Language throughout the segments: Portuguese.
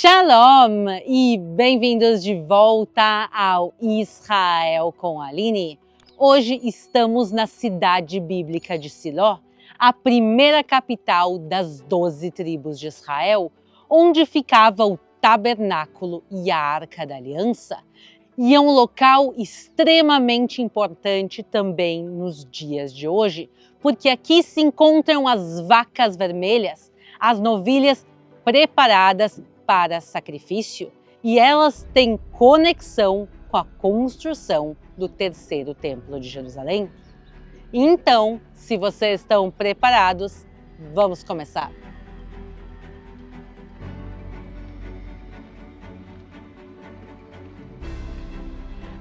Shalom e bem-vindos de volta ao Israel com a Aline. Hoje estamos na cidade bíblica de Siló, a primeira capital das 12 tribos de Israel, onde ficava o tabernáculo e a Arca da Aliança, e é um local extremamente importante também nos dias de hoje, porque aqui se encontram as vacas vermelhas, as novilhas preparadas para sacrifício, e elas têm conexão com a construção do terceiro templo de Jerusalém. Então, se vocês estão preparados, vamos começar.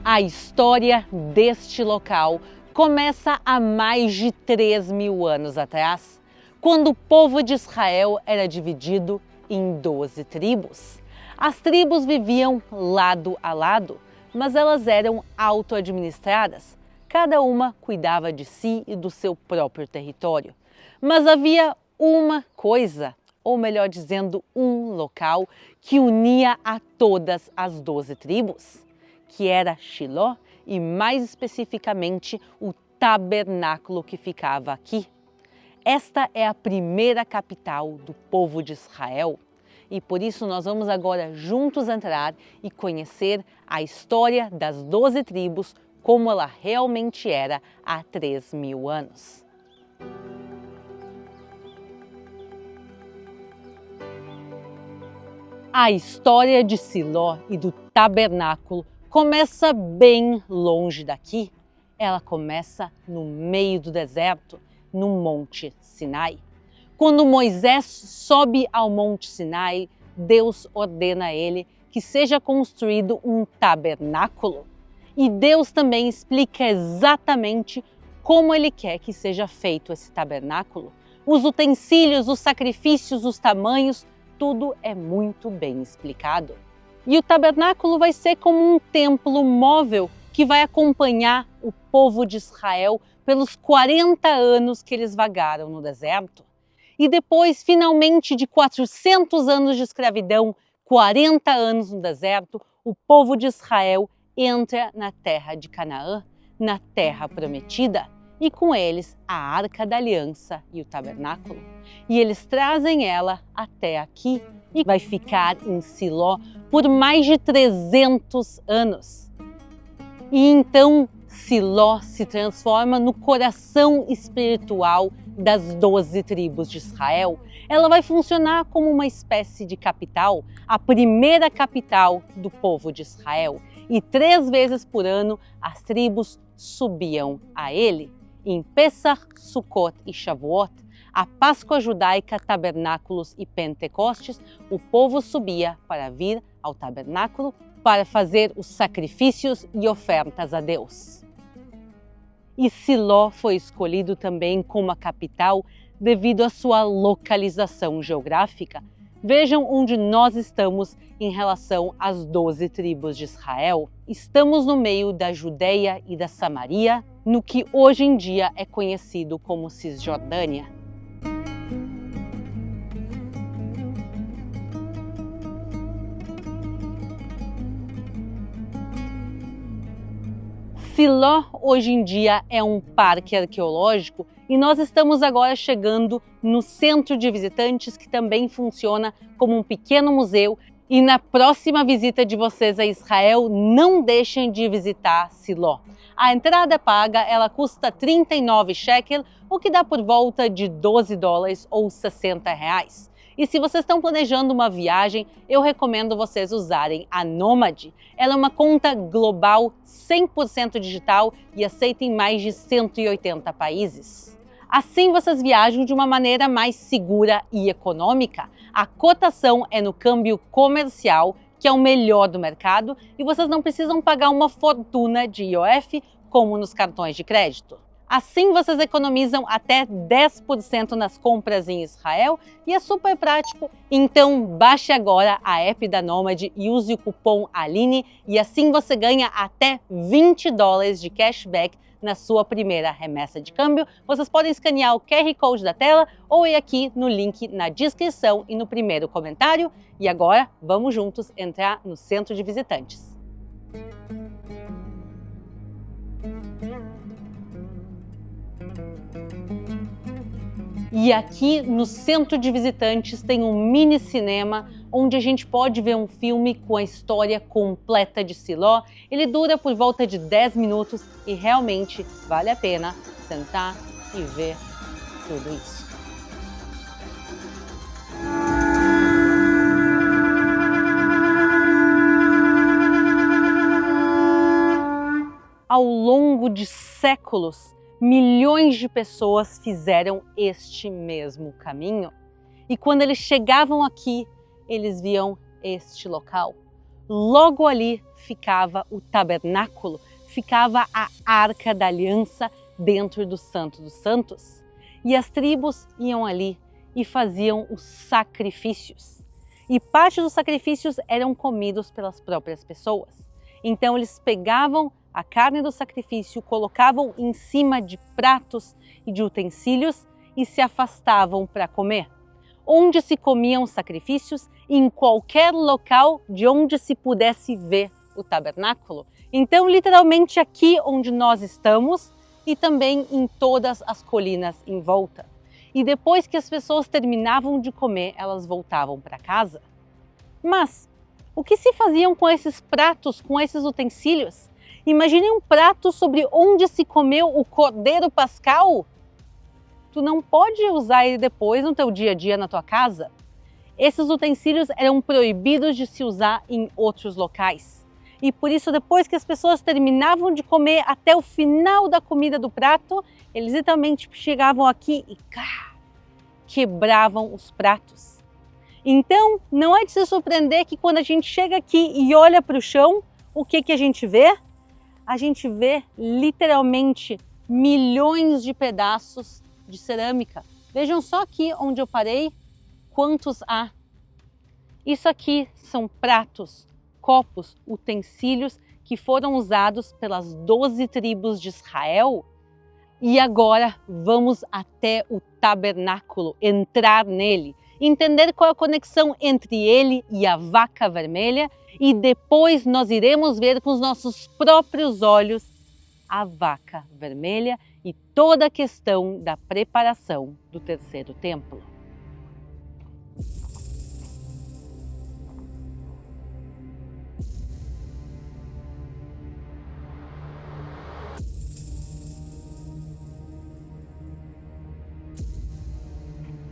A história deste local começa há mais de 3.000 anos atrás, quando o povo de Israel era dividido em 12 tribos. As tribos viviam lado a lado, mas elas eram auto-administradas. Cada uma cuidava de si e do seu próprio território. Mas havia uma coisa, ou melhor dizendo, um local que unia a todas as 12 tribos, que era Shiló e mais especificamente o tabernáculo que ficava aqui. Esta é a primeira capital do povo de Israel e por isso nós vamos agora juntos entrar e conhecer a história das 12 tribos como ela realmente era há 3.000 anos. A história de Siló e do tabernáculo começa bem longe daqui. Ela começa no meio do deserto, no Monte Sinai. Quando Moisés sobe ao Monte Sinai, Deus ordena a ele que seja construído um tabernáculo. E Deus também explica exatamente como ele quer que seja feito esse tabernáculo. Os utensílios, os sacrifícios, os tamanhos, tudo é muito bem explicado. E o tabernáculo vai ser como um templo móvel que vai acompanhar o povo de Israel pelos 40 anos que eles vagaram no deserto. E depois, finalmente, de 400 anos de escravidão, 40 anos no deserto, o povo de Israel entra na terra de Canaã, na terra prometida, e com eles a Arca da Aliança e o tabernáculo. E eles trazem ela até aqui e vai ficar em Siló por mais de 300 anos. E então Siló se transforma no coração espiritual das 12 tribos de Israel. Ela vai funcionar como uma espécie de capital, a primeira capital do povo de Israel. E 3 vezes por ano as tribos subiam a ele. Em Pesach, Sukkot e Shavuot, a Páscoa judaica, Tabernáculos e Pentecostes, o povo subia para vir ao tabernáculo para fazer os sacrifícios e ofertas a Deus. E Siló foi escolhido também como a capital devido à sua localização geográfica. Vejam onde nós estamos em relação às 12 tribos de Israel. Estamos no meio da Judeia e da Samaria, no que hoje em dia é conhecido como Cisjordânia. Siló hoje em dia é um parque arqueológico e nós estamos agora chegando no centro de visitantes que também funciona como um pequeno museu. E na próxima visita de vocês a Israel, não deixem de visitar Siló. A entrada paga ela custa 39 shekel, o que dá por volta de $12 ou R$60. E se vocês estão planejando uma viagem, eu recomendo vocês usarem a Nomad. Ela é uma conta global 100% digital e aceita em mais de 180 países. Assim vocês viajam de uma maneira mais segura e econômica. A cotação é no câmbio comercial, que é o melhor do mercado, e vocês não precisam pagar uma fortuna de IOF como nos cartões de crédito. Assim vocês economizam até 10% nas compras em Israel e é super prático. Então baixe agora a app da Nomad e use o cupom Aline e assim você ganha até $20 de cashback na sua primeira remessa de câmbio. Vocês podem escanear o QR Code da tela ou ir aqui no link na descrição e no primeiro comentário. E agora vamos juntos entrar no centro de visitantes. E aqui no centro de visitantes tem um mini cinema onde a gente pode ver um filme com a história completa de Siló. Ele dura por volta de 10 minutos e realmente vale a pena sentar e ver tudo isso. Ao longo de séculos, milhões de pessoas fizeram este mesmo caminho. E quando eles chegavam aqui, eles viam este local. Logo ali ficava o tabernáculo, ficava a Arca da Aliança dentro do Santo dos Santos. E as tribos iam ali e faziam os sacrifícios. E parte dos sacrifícios eram comidos pelas próprias pessoas. Então eles pegavam a carne do sacrifício, colocavam em cima de pratos e de utensílios e se afastavam para comer. Onde se comiam os sacrifícios? Em qualquer local de onde se pudesse ver o tabernáculo. Então, literalmente aqui onde nós estamos e também em todas as colinas em volta. E depois que as pessoas terminavam de comer, elas voltavam para casa. Mas o que se faziam com esses pratos, com esses utensílios? Imagine um prato sobre onde se comeu o cordeiro pascal. Tu não pode usar ele depois no teu dia a dia na tua casa. Esses utensílios eram proibidos de se usar em outros locais. E por isso, depois que as pessoas terminavam de comer até o final da comida do prato, eles literalmente chegavam aqui e quebravam os pratos. Então, não é de se surpreender que quando a gente chega aqui e olha para o chão, o que a gente vê? A gente vê literalmente milhões de pedaços de cerâmica. Vejam só aqui onde eu parei, quantos há. Isso aqui são pratos, copos, utensílios que foram usados pelas 12 tribos de Israel. E agora vamos até o tabernáculo, entrar nele, entender qual é a conexão entre ele e a vaca vermelha e depois nós iremos ver com os nossos próprios olhos a vaca vermelha e toda a questão da preparação do terceiro templo.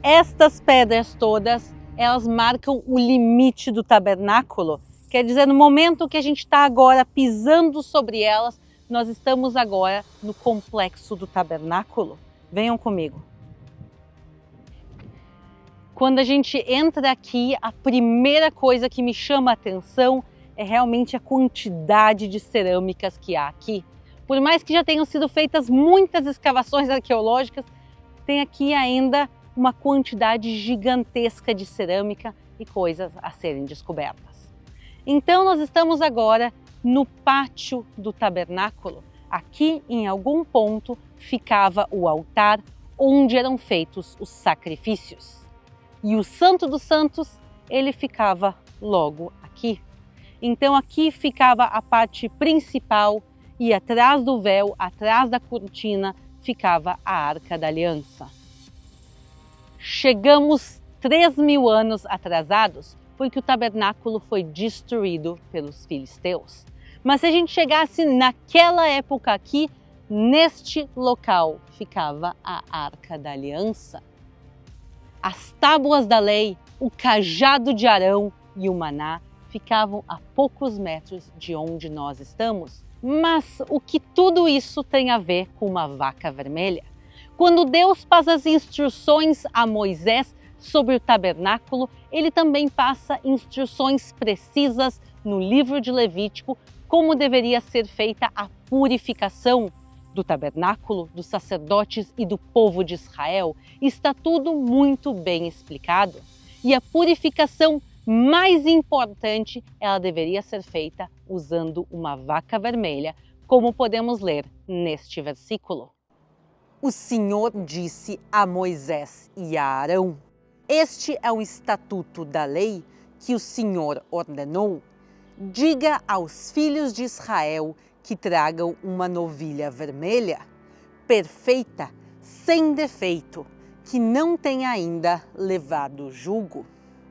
Estas pedras todas, elas marcam o limite do tabernáculo. Quer dizer, no momento que a gente está agora pisando sobre elas, nós estamos agora no complexo do tabernáculo. Venham comigo. Quando a gente entra aqui, a primeira coisa que me chama a atenção é realmente a quantidade de cerâmicas que há aqui. Por mais que já tenham sido feitas muitas escavações arqueológicas, tem aqui ainda uma quantidade gigantesca de cerâmica e coisas a serem descobertas. Então nós estamos agora no pátio do tabernáculo. Aqui em algum ponto ficava o altar onde eram feitos os sacrifícios. E o Santo dos Santos, ele ficava logo aqui. Então aqui ficava a parte principal e atrás do véu, atrás da cortina, ficava a Arca da Aliança. Chegamos 3.000 anos atrasados porque o tabernáculo foi destruído pelos filisteus. Mas se a gente chegasse naquela época aqui, neste local ficava a Arca da Aliança. As tábuas da lei, o cajado de Arão e o maná ficavam a poucos metros de onde nós estamos. Mas o que tudo isso tem a ver com uma vaca vermelha? Quando Deus passa as instruções a Moisés sobre o tabernáculo, ele também passa instruções precisas no livro de Levítico como deveria ser feita a purificação do tabernáculo, dos sacerdotes e do povo de Israel, está tudo muito bem explicado. E a purificação mais importante, ela deveria ser feita usando uma vaca vermelha, como podemos ler neste versículo. O Senhor disse a Moisés e a Arão: este é o estatuto da lei que o Senhor ordenou. Diga aos filhos de Israel que tragam uma novilha vermelha, perfeita, sem defeito, que não tenha ainda levado jugo.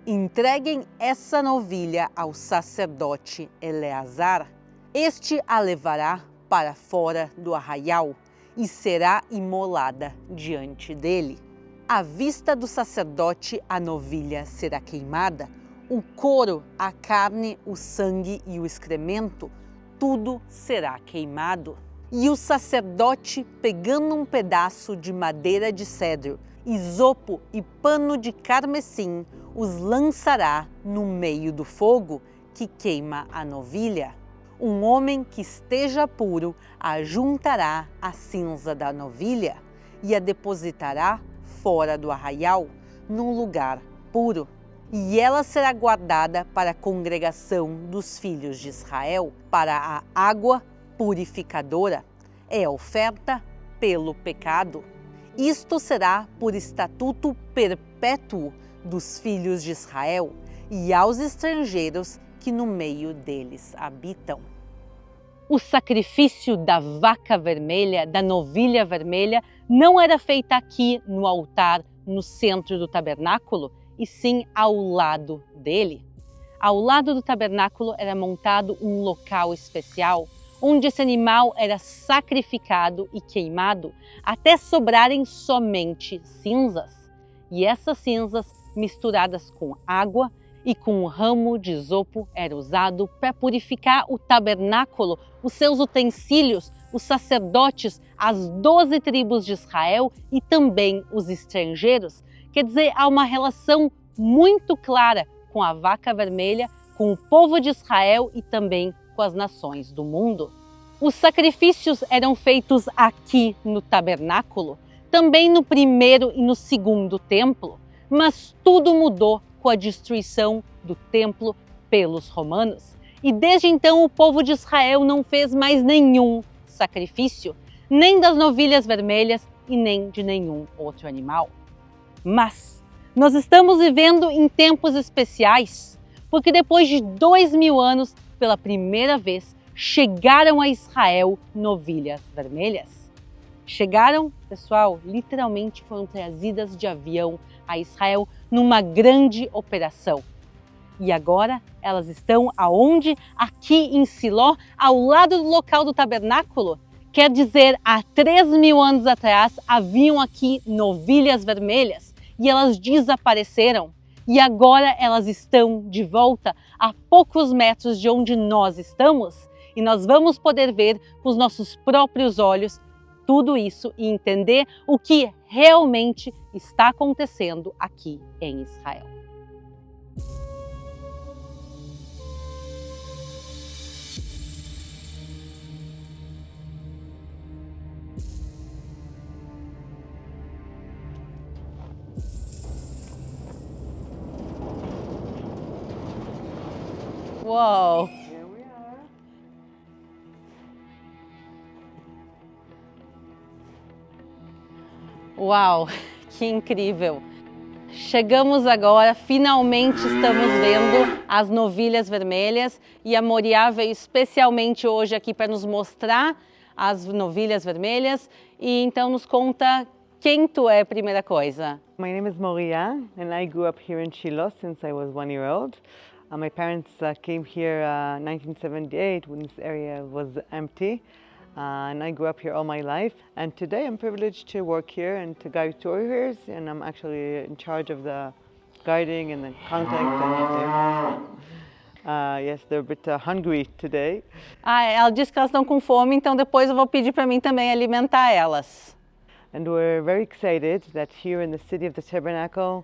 Entreguem essa novilha ao sacerdote Eleazar. Este a levará para fora do arraial e será imolada diante dele. À vista do sacerdote, a novilha será queimada. O couro, a carne, o sangue e o excremento, tudo será queimado. E o sacerdote, pegando um pedaço de madeira de cedro, isopo e pano de carmesim, os lançará no meio do fogo que queima a novilha. Um homem que esteja puro ajuntará a cinza da novilha e a depositará fora do arraial, num lugar puro. E ela será guardada para a congregação dos filhos de Israel, para a água purificadora. É oferta pelo pecado. Isto será por estatuto perpétuo dos filhos de Israel e aos estrangeiros que no meio deles habitam. O sacrifício da vaca vermelha, da novilha vermelha, não era feito aqui no altar, no centro do tabernáculo, e sim ao lado dele. Ao lado do tabernáculo era montado um local especial, onde esse animal era sacrificado e queimado, até sobrarem somente cinzas. E essas cinzas, misturadas com água e com um ramo de isopo, era usado para purificar o tabernáculo, os seus utensílios, os sacerdotes, as 12 tribos de Israel e também os estrangeiros. Quer dizer, há uma relação muito clara com a vaca vermelha, com o povo de Israel e também com as nações do mundo. Os sacrifícios eram feitos aqui no tabernáculo, também no primeiro e no segundo templo, mas tudo mudou com a destruição do templo pelos romanos. E desde então o povo de Israel não fez mais nenhum sacrifício, nem das novilhas vermelhas e nem de nenhum outro animal. Mas nós estamos vivendo em tempos especiais, porque depois de 2000 anos, pela primeira vez, chegaram a Israel novilhas vermelhas. Chegaram, pessoal, literalmente foram trazidas de avião a Israel numa grande operação. E agora elas estão aonde? Aqui em Siló, ao lado do local do tabernáculo. Quer dizer, há 3000 anos atrás haviam aqui novilhas vermelhas e elas desapareceram. E agora elas estão de volta a poucos metros de onde nós estamos e nós vamos poder ver com os nossos próprios olhos tudo isso e entender o que realmente está acontecendo aqui em Israel. Uau! Uau, que incrível! Chegamos agora, finalmente estamos vendo as novilhas vermelhas e a Moriá veio especialmente hoje aqui para nos mostrar as novilhas vermelhas e então nos conta quem tu é, primeira coisa. My name is Moriá and I grew up here in Shiloh since I was 1 year old. My parents came here in 1978 when this area was empty. And I grew up here all my life. And today I'm privileged to work here and to guide tours, and I'm actually in charge of the guiding and the contact. Yes, they're a bit hungry today. Ela disse que elas estão com fome, então depois eu vou pedir para mim também alimentar elas. And we're very excited that here in the city of the Tabernacle,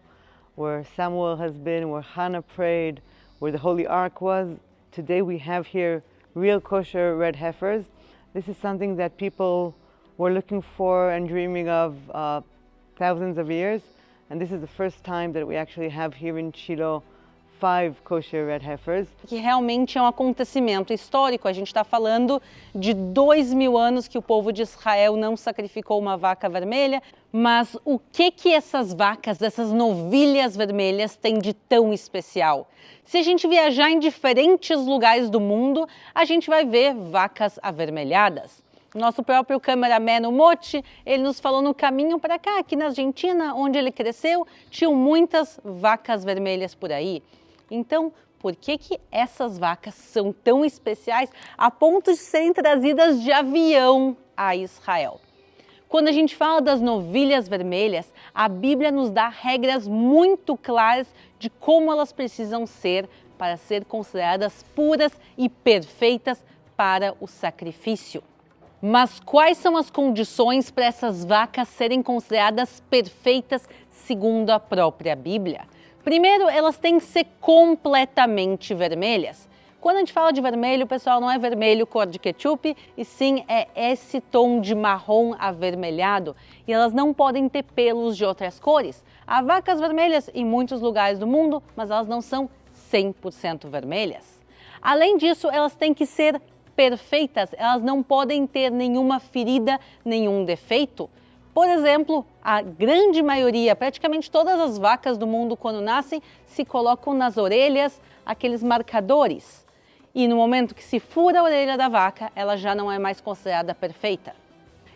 where Samuel has been, where Hannah prayed, where the Holy Ark was, today we have here real kosher red heifers. This is something that people we're looking for and dreaming of thousands of years. And this is the first time that we actually have here in Shiloh 5 kosher red heifers. Que realmente é um acontecimento histórico. A gente está falando de 2000 anos que o povo de Israel não sacrificou uma vaca vermelha. Mas o que essas vacas, essas novilhas vermelhas têm de tão especial? Se a gente viajar em diferentes lugares do mundo, a gente vai ver vacas avermelhadas. Nosso próprio cameraman, o Mochi, ele nos falou no caminho para cá, aqui na Argentina, onde ele cresceu, tinham muitas vacas vermelhas por aí. Então, por que essas vacas são tão especiais a ponto de serem trazidas de avião a Israel? Quando a gente fala das novilhas vermelhas, a Bíblia nos dá regras muito claras de como elas precisam ser para ser consideradas puras e perfeitas para o sacrifício. Mas quais são as condições para essas vacas serem consideradas perfeitas segundo a própria Bíblia? Primeiro, elas têm que ser completamente vermelhas. Quando a gente fala de vermelho, pessoal, não é vermelho cor de ketchup, e sim é esse tom de marrom avermelhado. E elas não podem ter pelos de outras cores. Há vacas vermelhas em muitos lugares do mundo, mas elas não são 100% vermelhas. Além disso, elas têm que ser perfeitas, elas não podem ter nenhuma ferida, nenhum defeito. Por exemplo, a grande maioria, praticamente todas as vacas do mundo, quando nascem, se colocam nas orelhas aqueles marcadores. E no momento que se fura a orelha da vaca, ela já não é mais considerada perfeita.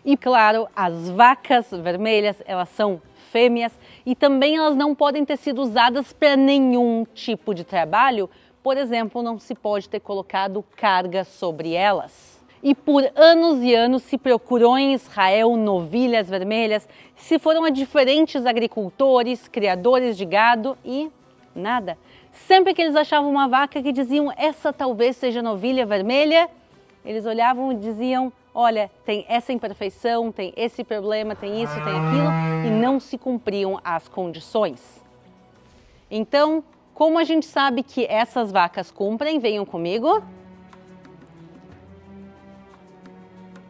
E claro, as vacas vermelhas, elas são fêmeas e também elas não podem ter sido usadas para nenhum tipo de trabalho. Por exemplo, não se pode ter colocado carga sobre elas. E por anos e anos se procurou em Israel novilhas vermelhas, se foram a diferentes agricultores, criadores de gado e nada. Sempre que eles achavam uma vaca que diziam, essa talvez seja novilha vermelha, eles olhavam e diziam, olha, tem essa imperfeição, tem esse problema, tem isso, tem aquilo, e não se cumpriam as condições. Então, como a gente sabe que essas vacas cumprem, venham comigo.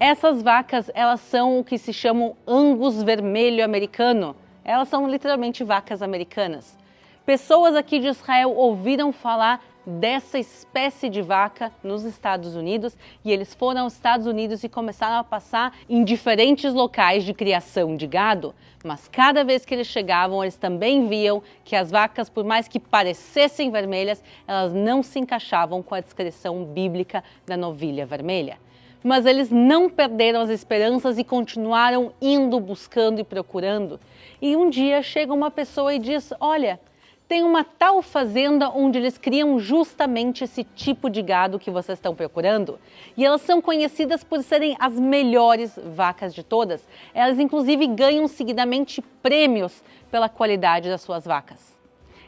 Essas vacas, elas são o que se chamam Angus vermelho americano. Elas são literalmente vacas americanas. Pessoas aqui de Israel ouviram falar dessa espécie de vaca nos Estados Unidos e eles foram aos Estados Unidos e começaram a passar em diferentes locais de criação de gado. Mas cada vez que eles chegavam, eles também viam que as vacas, por mais que parecessem vermelhas, elas não se encaixavam com a descrição bíblica da novilha vermelha. Mas eles não perderam as esperanças e continuaram indo, buscando e procurando. E um dia chega uma pessoa e diz, olha, tem uma tal fazenda onde eles criam justamente esse tipo de gado que vocês estão procurando. E elas são conhecidas por serem as melhores vacas de todas. Elas inclusive ganham seguidamente prêmios pela qualidade das suas vacas.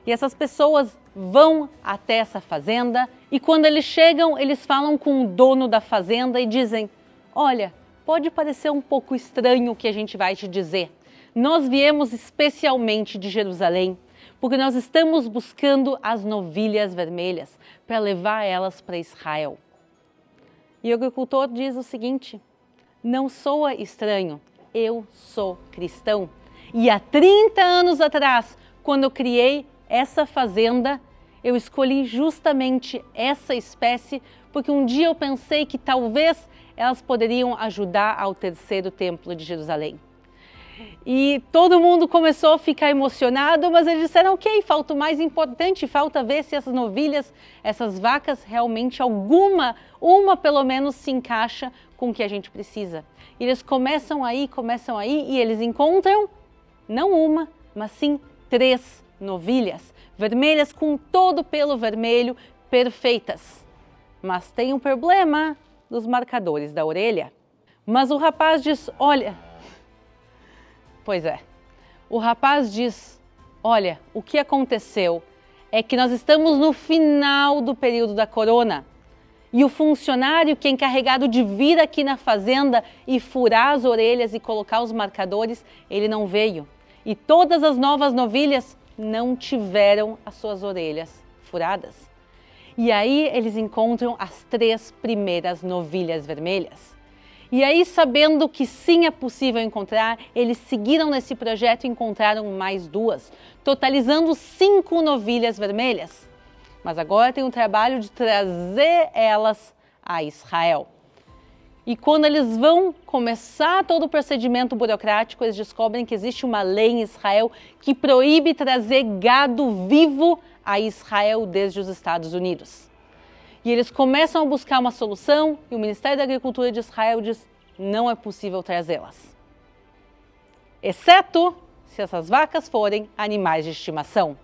E essas pessoas vão até essa fazenda e quando eles chegam, eles falam com o dono da fazenda e dizem, olha, pode parecer um pouco estranho o que a gente vai te dizer. Nós viemos especialmente de Jerusalém, porque nós estamos buscando as novilhas vermelhas para levar elas para Israel. E o agricultor diz o seguinte, não soa estranho, eu sou cristão. E há 30 anos atrás, quando eu criei essa fazenda, eu escolhi justamente essa espécie porque um dia eu pensei que talvez elas poderiam ajudar ao terceiro templo de Jerusalém. E todo mundo começou a ficar emocionado, mas eles disseram, ok, falta o mais importante, falta ver se essas novilhas, essas vacas, realmente uma pelo menos se encaixa com o que a gente precisa. E eles começam aí e eles encontram, não uma, mas sim 3 novilhas vermelhas com todo o pelo vermelho, perfeitas. Mas tem um problema dos marcadores da orelha. Mas o rapaz diz, olha... Pois é, o rapaz diz, olha, o que aconteceu é que nós estamos no final do período da corona e o funcionário que é encarregado de vir aqui na fazenda e furar as orelhas e colocar os marcadores, ele não veio. E todas as novas novilhas não tiveram as suas orelhas furadas. E aí eles encontram as 3 primeiras novilhas vermelhas. E aí, sabendo que sim é possível encontrar, eles seguiram nesse projeto e encontraram mais 2, totalizando 5 novilhas vermelhas. Mas agora tem o trabalho de trazer elas a Israel. E quando eles vão começar todo o procedimento burocrático, eles descobrem que existe uma lei em Israel que proíbe trazer gado vivo a Israel desde os Estados Unidos. E eles começam a buscar uma solução e o Ministério da Agricultura de Israel diz: não é possível trazê-las. Exceto se essas vacas forem animais de estimação.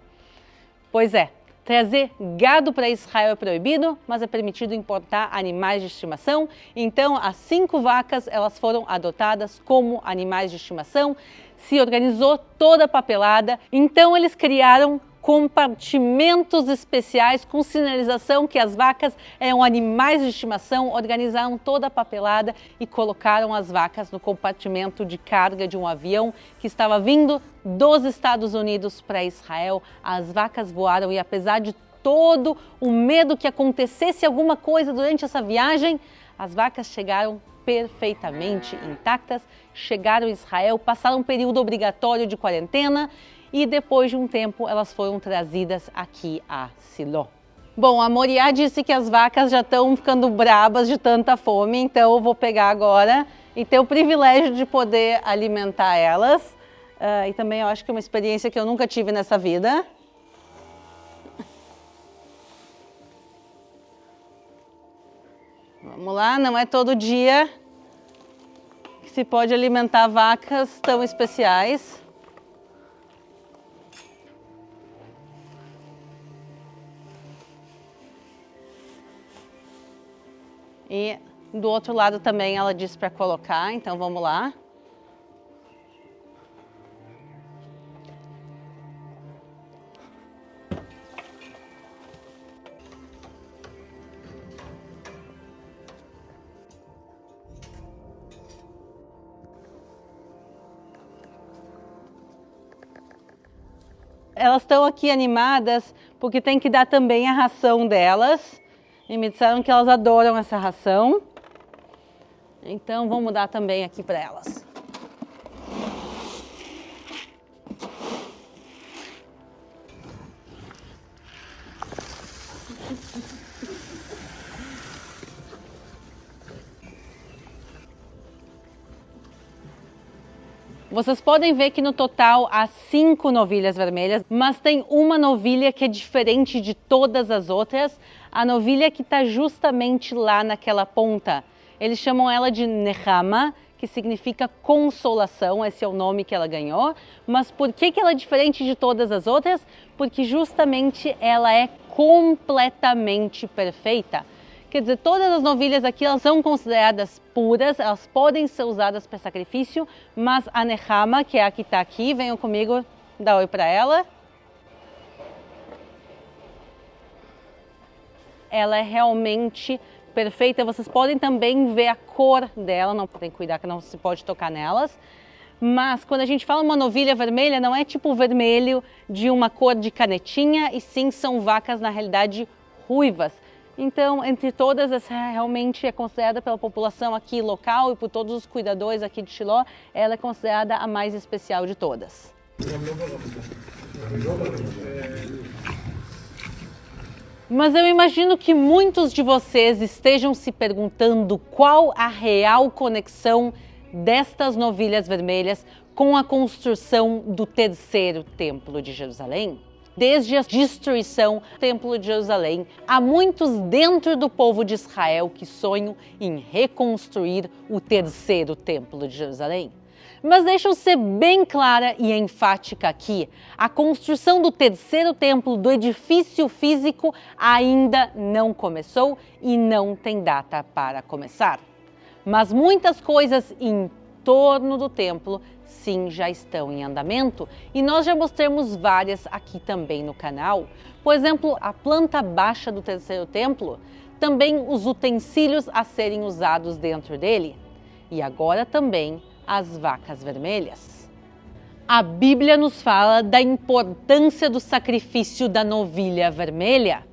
Pois é, trazer gado para Israel é proibido, mas é permitido importar animais de estimação. Então, as 5 vacas elas foram adotadas como animais de estimação. Se organizou toda a papelada. Então, eles criaram compartimentos especiais com sinalização que as vacas eram animais de estimação, organizaram toda a papelada e colocaram as vacas no compartimento de carga de um avião que estava vindo dos Estados Unidos para Israel. As vacas voaram e apesar de todo o medo que acontecesse alguma coisa durante essa viagem, as vacas chegaram perfeitamente intactas, chegaram a Israel, passaram um período obrigatório de quarentena e depois de um tempo elas foram trazidas aqui a Siló. Bom, a Moriá disse que as vacas já estão ficando brabas de tanta fome, então eu vou pegar agora e ter o privilégio de poder alimentar elas. E também eu acho que é uma experiência que eu nunca tive nessa vida. Vamos lá, não é todo dia que se pode alimentar vacas tão especiais. E do outro lado também ela disse para colocar, então vamos lá. Elas estão aqui animadas porque tem que dar também a ração delas. E me disseram que elas adoram essa ração. Então vamos dar também aqui para elas. Vocês podem ver que no total há 5 novilhas vermelhas, mas tem uma novilha que é diferente de todas as outras, a novilha que está justamente lá naquela ponta. Eles chamam ela de Nechama, que significa consolação, esse é o nome que ela ganhou. Mas por que ela é diferente de todas as outras? Porque justamente ela é completamente perfeita. Quer dizer, todas as novilhas aqui elas são consideradas puras, elas podem ser usadas para sacrifício, mas a Nechama, que é a que está aqui, venham comigo, dá oi para ela. Ela é realmente perfeita, vocês podem também ver a cor dela, não tem que cuidar que não se pode tocar nelas. Mas quando a gente fala uma novilha vermelha, não é tipo o vermelho de uma cor de canetinha, e sim são vacas na realidade ruivas. Então, entre todas, essa realmente é considerada pela população aqui local e por todos os cuidadores aqui de Shiló, ela é considerada a mais especial de todas. Mas eu imagino que muitos de vocês estejam se perguntando qual a real conexão destas novilhas vermelhas com a construção do terceiro templo de Jerusalém. Desde a destruição do Templo de Jerusalém, há muitos dentro do povo de Israel que sonham em reconstruir o terceiro Templo de Jerusalém. Mas deixa eu ser bem clara e enfática aqui, a construção do terceiro templo, do edifício físico, ainda não começou e não tem data para começar. Mas muitas coisas em torno do templo sim já estão em andamento e nós já mostramos várias aqui também no canal. Por exemplo, a planta baixa do terceiro templo, também os utensílios a serem usados dentro dele e agora também as vacas vermelhas. A Bíblia nos fala da importância do sacrifício da novilha vermelha.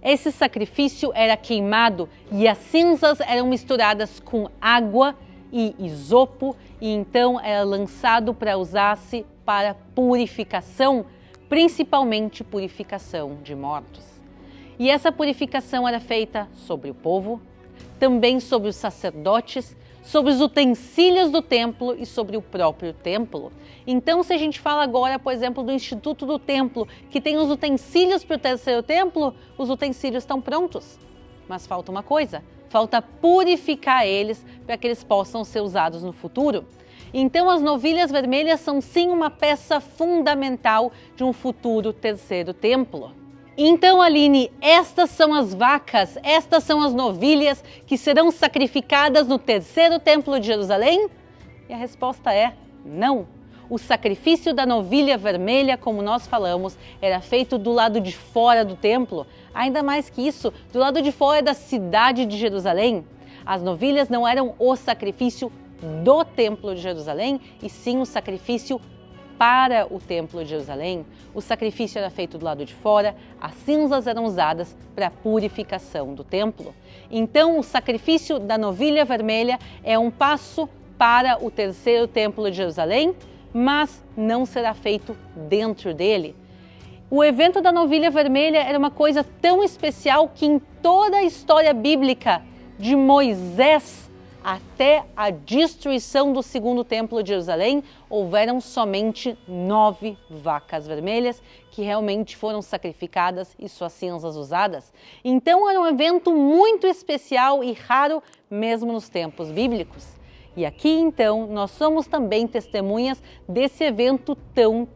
Esse sacrifício era queimado e as cinzas eram misturadas com água e isopo, e então era lançado para usar-se para purificação, principalmente purificação de mortos. E essa purificação era feita sobre o povo, também sobre os sacerdotes, sobre os utensílios do templo e sobre o próprio templo. Então, se a gente fala agora, por exemplo, do Instituto do Templo, que tem os utensílios para o terceiro templo, os utensílios estão prontos. Mas falta uma coisa, falta purificar eles para que eles possam ser usados no futuro. Então, as novilhas vermelhas são sim uma peça fundamental de um futuro terceiro templo. Então, Aline, estas são as vacas, estas são as novilhas que serão sacrificadas no terceiro templo de Jerusalém? E a resposta é não. O sacrifício da novilha vermelha, como nós falamos, era feito do lado de fora do templo. Ainda mais que isso, do lado de fora da cidade de Jerusalém. As novilhas não eram o sacrifício do templo de Jerusalém, e sim o sacrifício para o templo de Jerusalém. O sacrifício era feito do lado de fora, as cinzas eram usadas para a purificação do templo. Então, o sacrifício da novilha vermelha é um passo para o terceiro templo de Jerusalém, mas não será feito dentro dele. O evento da novilha vermelha era uma coisa tão especial que em toda a história bíblica, de Moisés até a destruição do segundo templo de Jerusalém, houveram somente 9 vacas vermelhas que realmente foram sacrificadas e suas cinzas usadas. Então era um evento muito especial e raro mesmo nos tempos bíblicos. E aqui então nós somos também testemunhas desse evento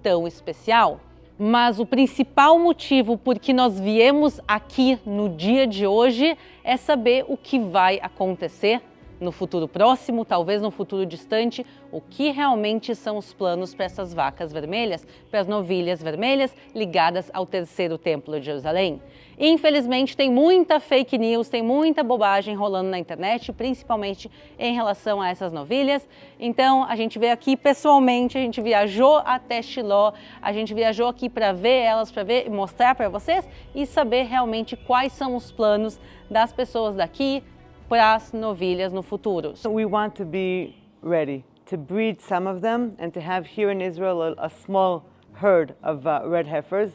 tão especial. Mas o principal motivo por que nós viemos aqui no dia de hoje é saber o que vai acontecer no futuro próximo, talvez no futuro distante, o que realmente são os planos para essas vacas vermelhas, para as novilhas vermelhas ligadas ao terceiro templo de Jerusalém. Infelizmente tem muita fake news, tem muita bobagem rolando na internet, principalmente em relação a essas novilhas. Então a gente veio aqui pessoalmente, a gente viajou até Shiló, a gente viajou aqui para ver elas, para ver, mostrar para vocês e saber realmente quais são os planos das pessoas daqui para as novilhas no futuro. So we want to be ready to breed some of them and to have here in Israel a small herd of red heifers.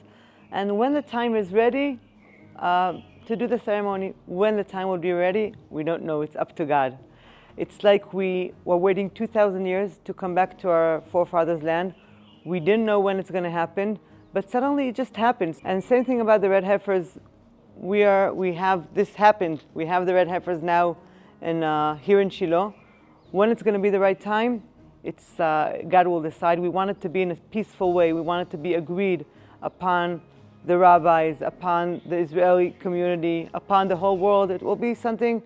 And when the time is ready to do the ceremony, when the time will be ready, we don't know. It's up to God. It's like we were waiting 2,000 years to come back to our forefathers' land. We didn't know when it's going to happen, but suddenly it just happens. And same thing about the red heifers. We have this happened. We have the red heifers now here in Shiloh. When it's going to be the right time, it's God will decide. We want it to be in a peaceful way. We want it to be agreed upon the rabbis, upon the Israeli community, upon the whole world. It will be something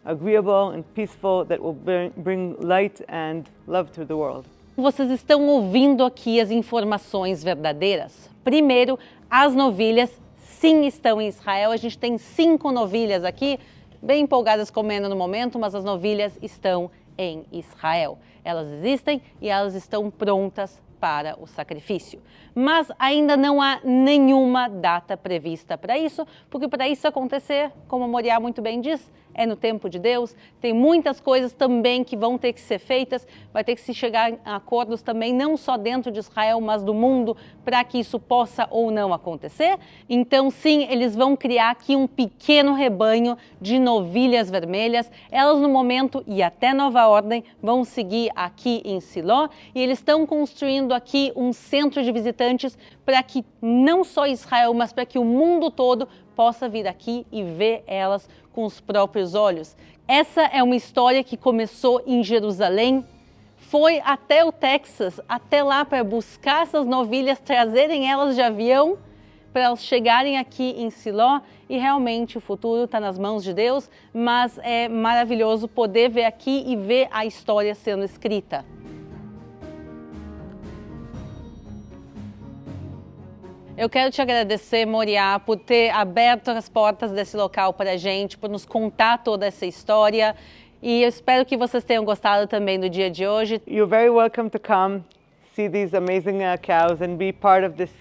agreeable and peaceful that will bring light and love to the world. Vocês estão ouvindo aqui as informações verdadeiras. Primeiro, as novilhas sim estão em Israel. A gente tem 5 novilhas aqui, bem empolgadas comendo no momento, mas as novilhas estão em Israel. Elas existem e elas estão prontas para o sacrifício. Mas ainda não há nenhuma data prevista para isso, porque para isso acontecer, como a Moriá muito bem diz, é no tempo de Deus. Tem muitas coisas também que vão ter que ser feitas, vai ter que se chegar a acordos também, não só dentro de Israel, mas do mundo, para que isso possa ou não acontecer. Então, sim, eles vão criar aqui um pequeno rebanho de novilhas vermelhas. Elas, no momento, e até nova ordem, vão seguir aqui em Siló, e eles estão construindo aqui um centro de visitantes para que não só Israel, mas para que o mundo todo possa vir aqui e ver elas com os próprios olhos. Essa é uma história que começou em Jerusalém, foi até o Texas, até lá para buscar essas novilhas, trazerem elas de avião, para elas chegarem aqui em Siló, e realmente o futuro está nas mãos de Deus, mas é maravilhoso poder ver aqui e ver a história sendo escrita. Eu quero te agradecer, Moriá, por ter aberto as portas desse local para a gente, por nos contar toda essa história. E eu espero que vocês tenham gostado também do dia de hoje. You're very welcome to come, see these amazing cows and be part of this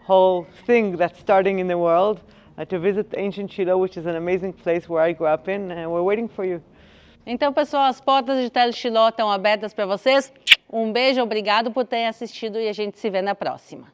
whole thing that's starting in the world. To visit ancient Shiloh, which is an amazing place where I grew up in, and we're waiting for you. Então, pessoal, as portas de Tell Shiloh estão abertas para vocês. Um beijo, obrigado por terem assistido e a gente se vê na próxima.